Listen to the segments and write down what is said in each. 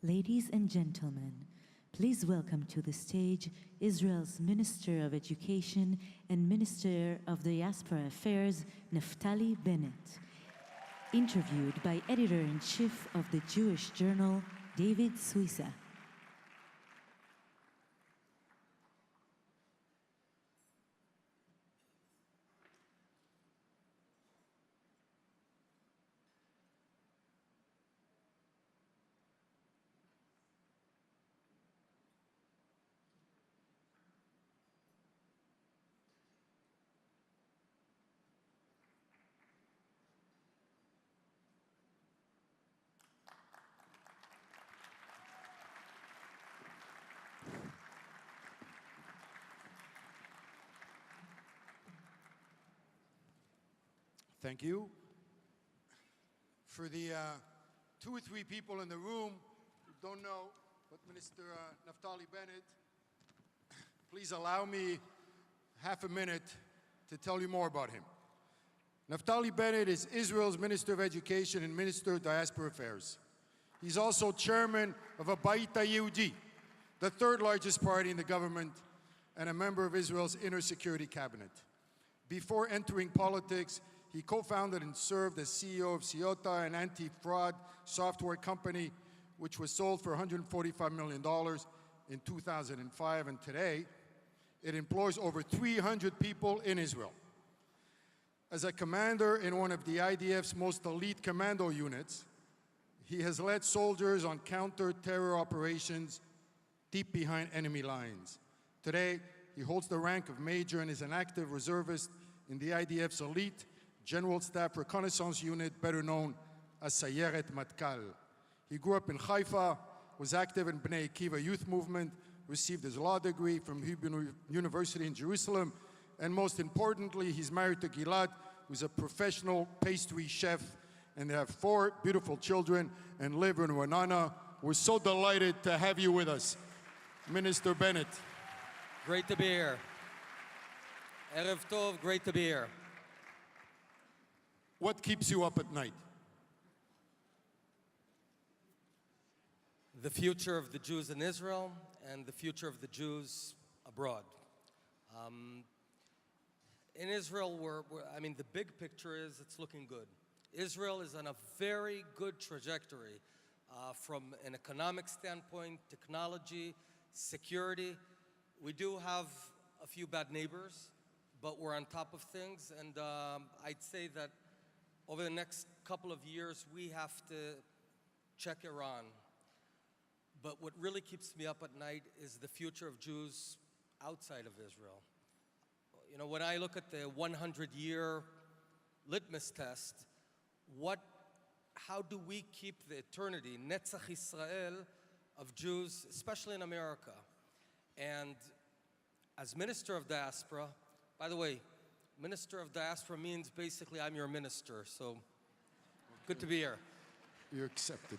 Ladies and gentlemen, please welcome to the stage Israel's Minister of Education and Minister of Diaspora Affairs, Naftali Bennet, interviewed by Editor-in-Chief of the Jewish Journal, David Suissa. Thank you. For the 2 or 3 people in the room who don't know what Minister Naftali Bennet, please allow me half a minute to tell you more about him. Naftali Bennet is Israel's Minister of Education and Minister of Diaspora Affairs. He's also chairman of Habayit HaYehudi, the 3rd largest party in the government, and a member of Israel's inner security cabinet. Before entering politics, he co-founded and served as CEO of Ciota, an anti-fraud software company, which was sold for $145 million in 2005, and today it employs over 300 people in Israel. As a commander in one of the IDF's most elite commando units, he has led soldiers on counter-terror operations deep behind enemy lines. Today, he holds the rank of major and is an active reservist in the IDF's elite General Staff Reconnaissance Unit, better known as Sayeret Matkal. He grew up in Haifa, was active in Bnei Akiva youth movement, received his law degree from Hebrew University in Jerusalem, and most importantly, he's married to Gilad, who's a professional pastry chef, and they have 4 beautiful children and live in Ra'anana. We're so delighted to have you with us, Minister Bennett. Great to be here. Erev Tov, great to be here. What keeps you up at night? The future of the Jews in Israel and the future of the Jews abroad. In Israel, the big picture is it's looking good. Israel is on a very good trajectory from an economic standpoint, technology, security. We do have a few bad neighbors, but we're on top of things, and I'd say that over the next couple of years, we have to check Iran. But what really keeps me up at night is the future of Jews outside of Israel. You know, when I look at the 100-year litmus test, how do we keep the eternity, Netzach Israel, of Jews, especially in America? And as Minister of Diaspora, by the way, Minister of Diaspora means basically I'm your minister, so good to be here. You're accepted.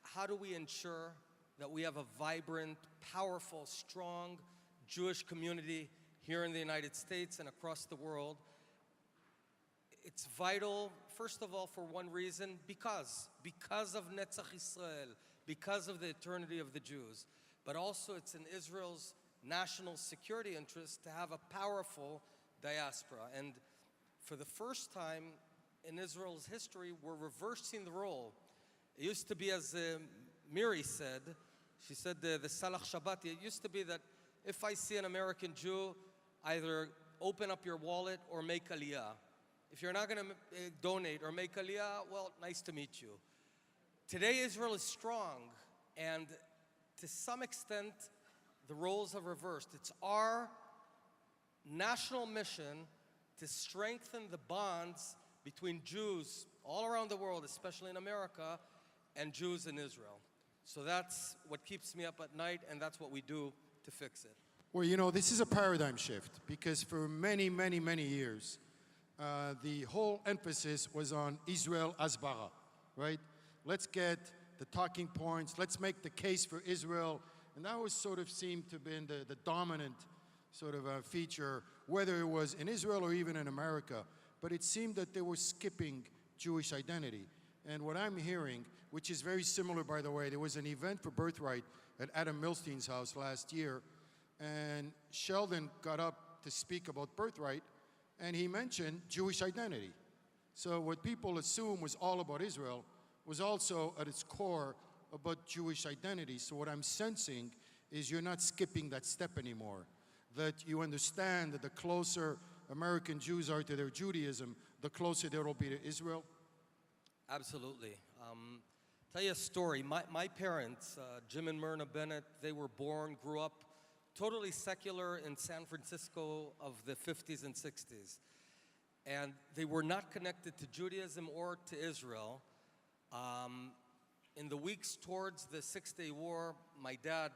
How do we ensure that we have a vibrant, powerful, strong Jewish community here in the United States and across the world? It's vital, first of all, for one reason, because of Netzach Israel, because of the eternity of the Jews, but also it's in Israel's national security interest to have a powerful diaspora. And for the first time in Israel's history, we're reversing the role. It used to be, as Miri said, she said the Salach Shabbat, it used to be that if I see an American Jew, either open up your wallet or make aliyah. If you're not going to donate or make aliyah, well, nice to meet you. Today, Israel is strong, and to some extent, the roles have reversed. It's our national mission to strengthen the bonds between Jews all around the world, especially in America, and Jews in Israel. So that's what keeps me up at night, and that's what we do to fix it. Well, you know, this is a paradigm shift, because for many, many, many years, the whole emphasis was on Israel Asbara, right? Let's get the talking points, let's make the case for Israel. And that was sort of seemed to have been the dominant sort of feature, whether it was in Israel or even in America. But it seemed that they were skipping Jewish identity. And what I'm hearing, which is very similar, by the way, there was an event for Birthright at Adam Milstein's house last year, and Sheldon got up to speak about Birthright, and he mentioned Jewish identity. So what people assume was all about Israel was also at its core about Jewish identity. So what I'm sensing is you're not skipping that step anymore, that you understand that the closer American Jews are to their Judaism, the closer they will be to Israel. Absolutely. Tell you a story. My parents, Jim and Myrna Bennett, they were born, grew up totally secular in San Francisco of the 50s and 60s. And they were not connected to Judaism or to Israel. In the weeks towards the Six-Day War, my dad,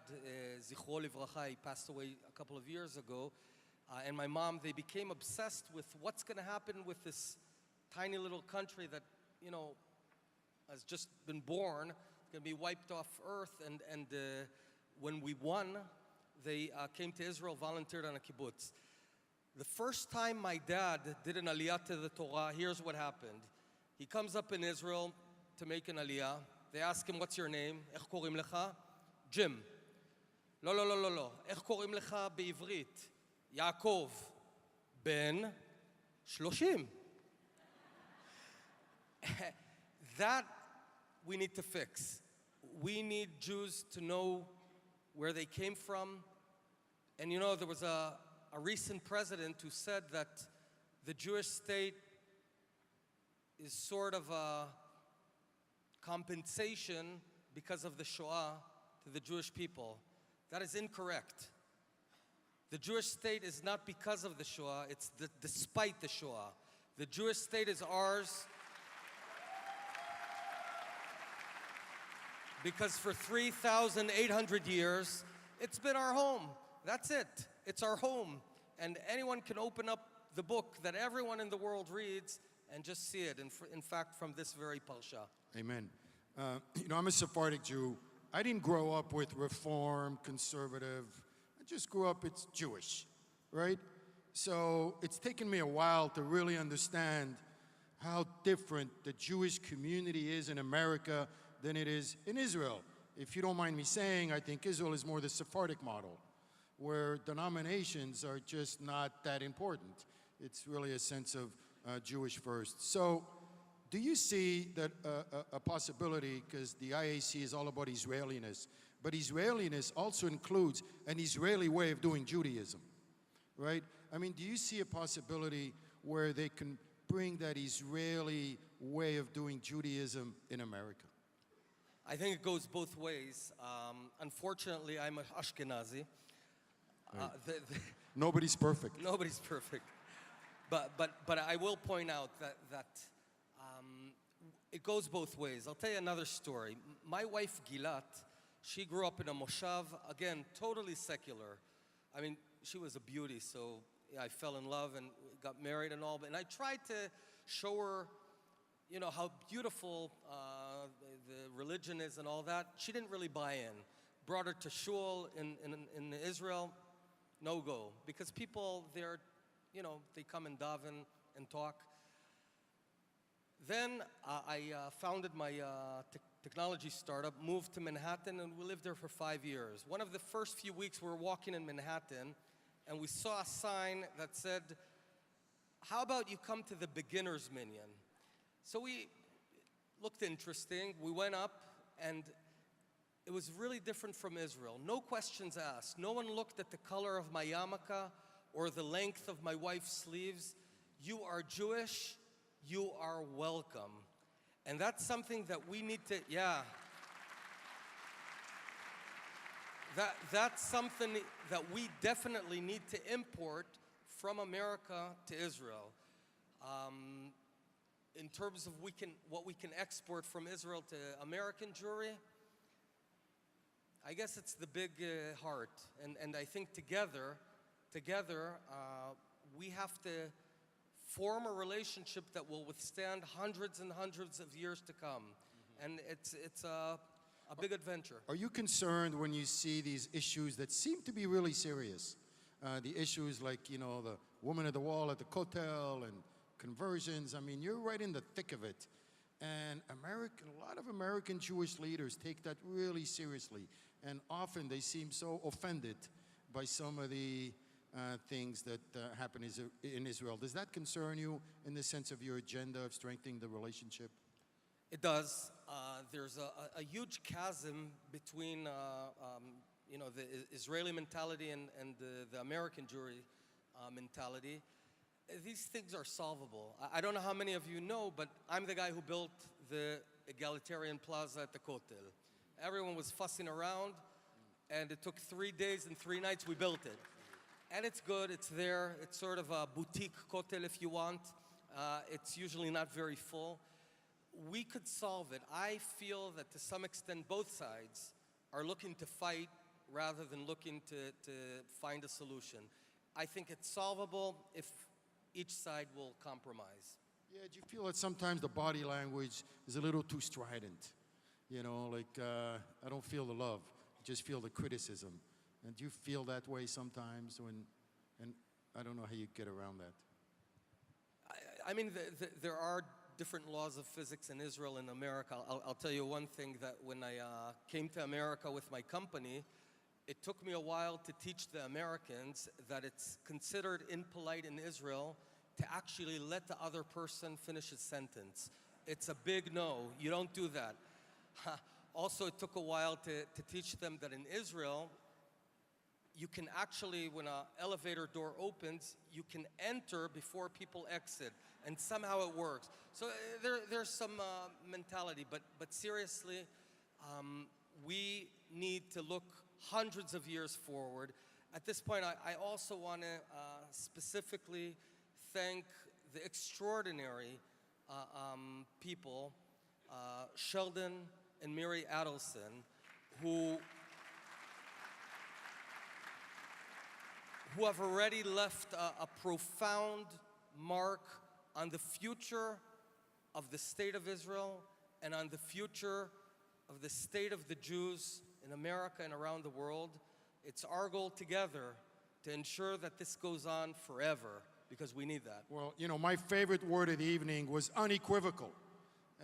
Zichro Livracha, he passed away a couple of years ago, and my mom, they became obsessed with what's going to happen with this tiny little country that, you know, has just been born, going to be wiped off earth. And when we won, they came to Israel, volunteered on a kibbutz. The first time my dad did an aliyah to the Torah, here's what happened. He comes up in Israel to make an aliyah. They ask him, what's your name? איך קוראים לך? Jim. לא, לא, לא, לא, לא. איך קוראים לך בעברית? יעקב. בן 30. That we need to fix. We need Jews to know where they came from. And you know, there was a recent president who said that the Jewish state is sort of a compensation because of the Shoah to the Jewish people. That is incorrect. The Jewish state is not because of the Shoah, it's despite the Shoah. The Jewish state is ours because for 3,800 years, it's been our home. That's it. It's our home. And anyone can open up the book that everyone in the world reads and just see it, in fact, from this very parsha. Amen. You know, I'm a Sephardic Jew. I didn't grow up with Reform, conservative. I just grew up, it's Jewish, right? So it's taken me a while to really understand how different the Jewish community is in America than it is in Israel. If you don't mind me saying, I think Israel is more the Sephardic model, where denominations are just not that important. It's really a sense of Jewish first. So do you see that a possibility, because the IAC is all about Israeliness, but Israeliness also includes an Israeli way of doing Judaism, right? I mean, do you see a possibility where they can bring that Israeli way of doing Judaism in America? I think it goes both ways. Unfortunately, I'm an Ashkenazi. Right. Nobody's perfect. Nobody's perfect. But I will point out that it goes both ways. I'll tell you another story. My wife, Gilat, she grew up in a moshav, again, totally secular. I mean, she was a beauty, so yeah, I fell in love and got married and all. And I tried to show her, you know, how beautiful the religion is and all that. She didn't really buy in. Brought her to shul in Israel, no go. Because people there, you know, they come and daven and talk. Then I founded my technology startup, moved to Manhattan, and we lived there for 5 years. One of the first few weeks, we were walking in Manhattan, and we saw a sign that said, how about you come to the beginner's minyan? So we looked interesting. We went up, and it was really different from Israel. No questions asked. No one looked at the color of my yarmulke or the length of my wife's sleeves. You are Jewish. You are welcome. And that's something that we need to, yeah. That's something that we definitely need to import from America to Israel. In terms of what we can export from Israel to American Jewry, I guess it's the big heart. And I think together, we have to form a relationship that will withstand hundreds and hundreds of years to come. And it's a big adventure. Are you concerned when you see these issues that seem to be really serious? The issues like, you know, the woman at the wall at the Kotel and conversions. I mean, you're right in the thick of it. And a lot of American Jewish leaders take that really seriously. And often they seem so offended by some of the things that happen in Israel. Does that concern you in the sense of your agenda of strengthening the relationship? It does. There's a huge chasm between the Israeli mentality and the American Jewry mentality. These things are solvable. I don't know how many of you know, but I'm the guy who built the egalitarian plaza at the Kotel. Everyone was fussing around, and it took 3 days and 3 nights. We built it. And it's good, it's there. It's sort of a boutique Kotel if you want. It's usually not very full. We could solve it. I feel that to some extent both sides are looking to fight rather than looking to find a solution. I think it's solvable if each side will compromise. Yeah, do you feel that sometimes the body language is a little too strident? You know, like, I don't feel the love, I just feel the criticism. And do you feel that way sometimes and I don't know how you get around that. I mean, there are different laws of physics in Israel and America. I'll tell you one thing, that when I came to America with my company, it took me a while to teach the Americans that it's considered impolite in Israel to actually let the other person finish his sentence. It's a big no. You don't do that. Also, it took a while to teach them that in Israel, you can actually, when an elevator door opens, you can enter before people exit, and somehow it works. So there's some mentality, but seriously, we need to look hundreds of years forward. At this point, I also want to specifically thank the extraordinary people, Sheldon and Miri Adelson, who have already left a profound mark on the future of the state of Israel and on the future of the state of the Jews in America and around the world. It's our goal together to ensure that this goes on forever, because we need that. Well, you know, my favorite word of the evening was unequivocal.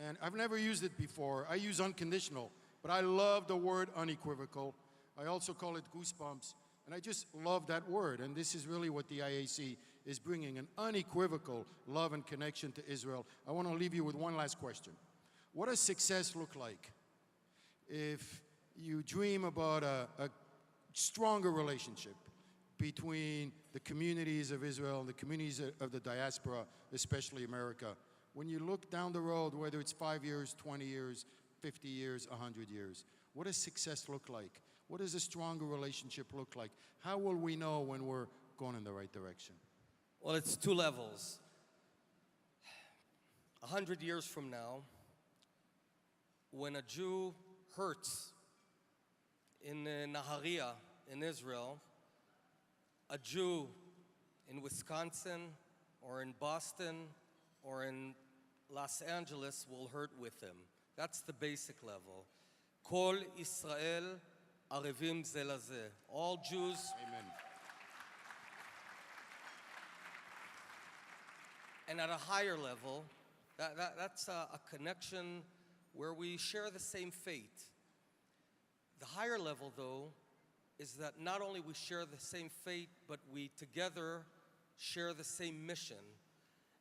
And I've never used it before. I use unconditional, but I love the word unequivocal. I also call it goosebumps. And I just love that word. And this is really what the IAC is bringing, an unequivocal love and connection to Israel. I want to leave you with one last question. What does success look like if you dream about a stronger relationship between the communities of Israel and the communities of the diaspora, especially America? When you look down the road, whether it's 5 years, 20 years, 50 years, 100 years, what does success look like? What does a stronger relationship look like? How will we know when we're going in the right direction? Well, it's 2 levels. 100 years from now, when a Jew hurts in Nahariya in Israel, a Jew in Wisconsin or in Boston or in Los Angeles will hurt with him. That's the basic level. Kol Israel arevim ze lazeh. All Jews. Amen. And at a higher level, that's a connection where we share the same fate. The higher level, though, is that not only we share the same fate, but we together share the same mission.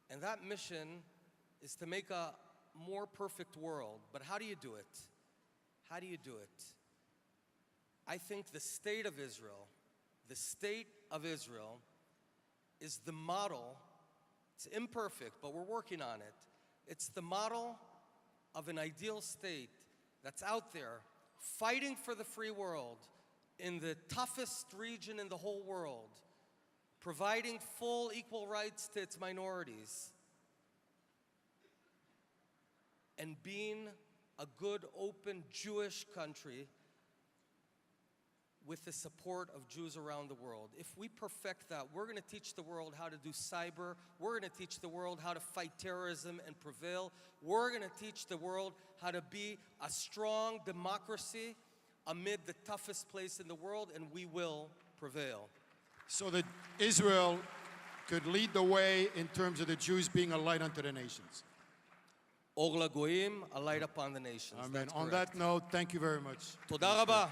And that mission is to make a more perfect world. But how do you do it? How do you do it? I think the state of Israel is the model. It's imperfect, but we're working on it. It's the model of an ideal state that's out there fighting for the free world in the toughest region in the whole world, providing full equal rights to its minorities, and being a good, open Jewish country with the support of Jews around the world. If we perfect that, we're going to teach the world how to do cyber. We're going to teach the world how to fight terrorism and prevail. We're going to teach the world how to be a strong democracy amid the toughest place in the world, and we will prevail. So that Israel could lead the way in terms of the Jews being a light unto the nations. Or lagoim, a light upon the nations. Amen. That's On correct. that note, thank you very much. תודה רבה.